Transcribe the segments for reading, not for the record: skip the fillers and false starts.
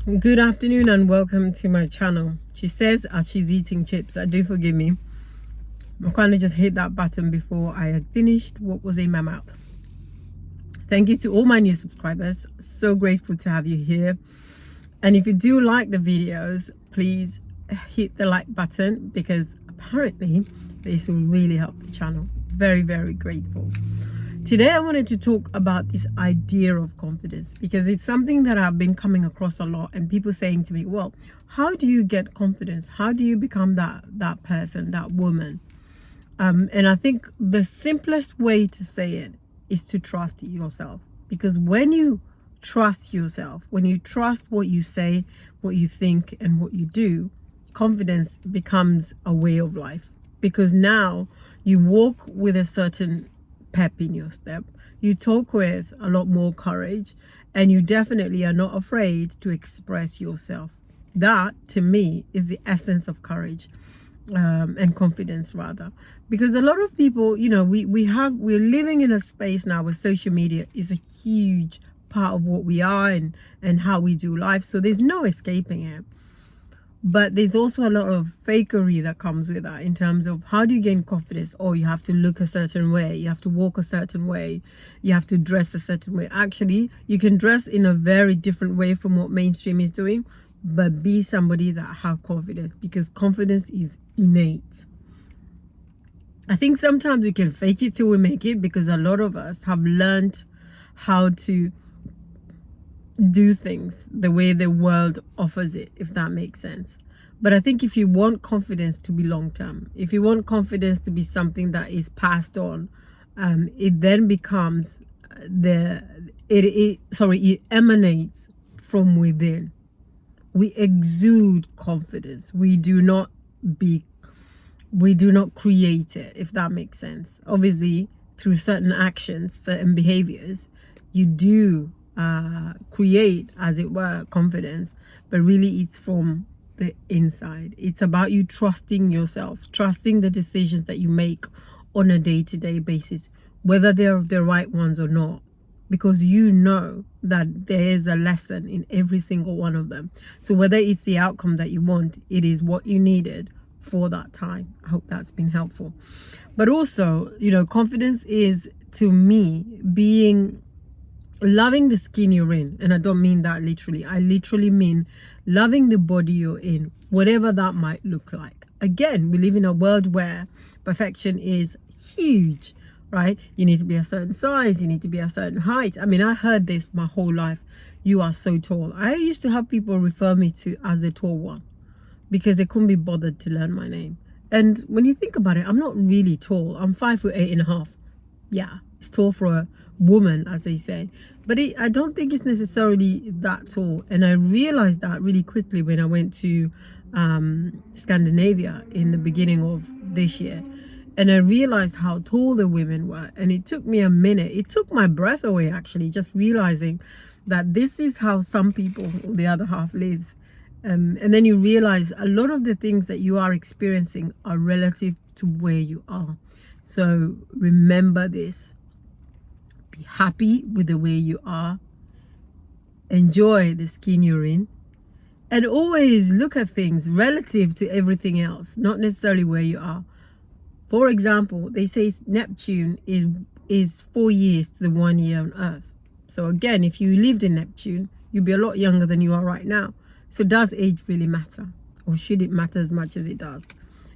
Good afternoon and welcome to my channel. She says as she's eating chips. Do forgive me. I kind of just hit that button before I had finished what was in my mouth. Thank you to all my new subscribers. So grateful to have you here. And if you do like the videos, please hit the like button because apparently this will really help the channel. Very, very grateful. Today I wanted to talk about this idea of confidence because it's something that I've been coming across a lot, and people saying to me, well, how do you get confidence? How do you become that person, that woman? And I think the simplest way to say it is to trust yourself, because when you trust yourself, when you trust what you say, what you think, and what you do, confidence becomes a way of life, because now you walk with a certain pep in your step, you talk with a lot more courage, and you definitely are not afraid to express yourself. That to me is the essence of courage, and confidence rather, because a lot of people, we're living in a space now where social media is a huge part of what we are and how we do life, so there's no escaping it. But there's also a lot of fakery that comes with that, in terms of how do you gain confidence? Oh, you have to look a certain way, you have to walk a certain way, you have to dress a certain way. Actually, you can dress in a very different way from what mainstream is doing, but be somebody that have confidence, because confidence is innate. I think sometimes we can fake it till we make it, because a lot of us have learned how to do things the way the world offers it, if that makes sense. But I think if you want confidence to be long term, if you want confidence to be something that is passed on, it then becomes it emanates from within. We exude confidence. We do not create it, if that makes sense. Obviously, through certain actions, certain behaviors, you do create, as it were, confidence, but really it's from the inside. It's about you trusting yourself, trusting the decisions that you make on a day-to-day basis, whether they're the right ones or not, because you know that there is a lesson in every single one of them. So whether it's the outcome that you want, it is what you needed for that time. I hope that's been helpful. But also, confidence is, to me, loving the skin you're in. And I don't mean that literally. I literally mean loving the body you're in, whatever that might look like. Again, we live in a world where perfection is huge, right? You need to be a certain size, you need to be a certain height. I mean, I heard this my whole life. You are so tall. I used to have people refer me to as the tall one, because they couldn't be bothered to learn my name. And when you think about it, I'm not really tall. I'm 5'8.5". Yeah, it's tall for a woman, as they say, but I don't think it's necessarily that tall. And I realized that really quickly when I went to Scandinavia in the beginning of this year, and I realized how tall the women were, and it took me a minute. It took my breath away, actually, just realizing that this is how some people, the other half, lives. And then you realize a lot of the things that you are experiencing are relative to where you are. So remember this. Be happy with the way you are. Enjoy the skin you're in. And always look at things relative to everything else, not necessarily where you are. For example, they say Neptune is 4 years to the 1 year on Earth. So again, if you lived in Neptune, you'd be a lot younger than you are right now. So does age really matter? Or should it matter as much as it does?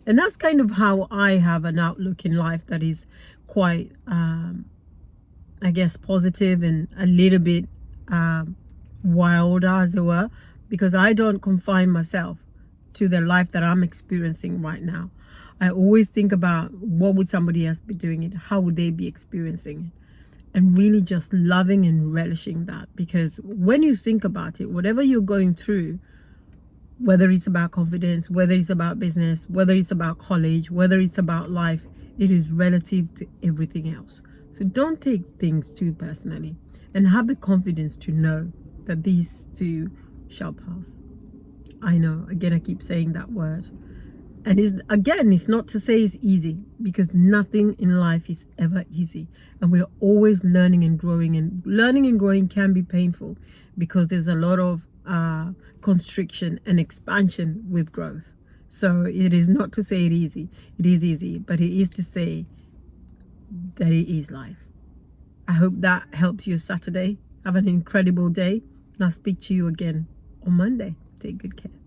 And that's kind of how I have an outlook in life that is quite, I guess, positive and a little bit wilder, as it were, because I don't confine myself to the life that I'm experiencing right now. I always think about what would somebody else be doing it? How would they be experiencing it? And really just loving and relishing that, because when you think about it, whatever you're going through, whether it's about confidence, whether it's about business, whether it's about college, whether it's about life, it is relative to everything else. So don't take things too personally, and have the confidence to know that these too shall pass. I know, again, I keep saying that word. And it's not to say it's easy, because nothing in life is ever easy. And we're always learning and growing. And learning and growing can be painful, because there's a lot of constriction and expansion with growth. So it is not to say it easy. It is easy, but it is to say that it is life. I hope that helps you Saturday. Have an incredible day, and I'll speak to you again on Monday. Take good care.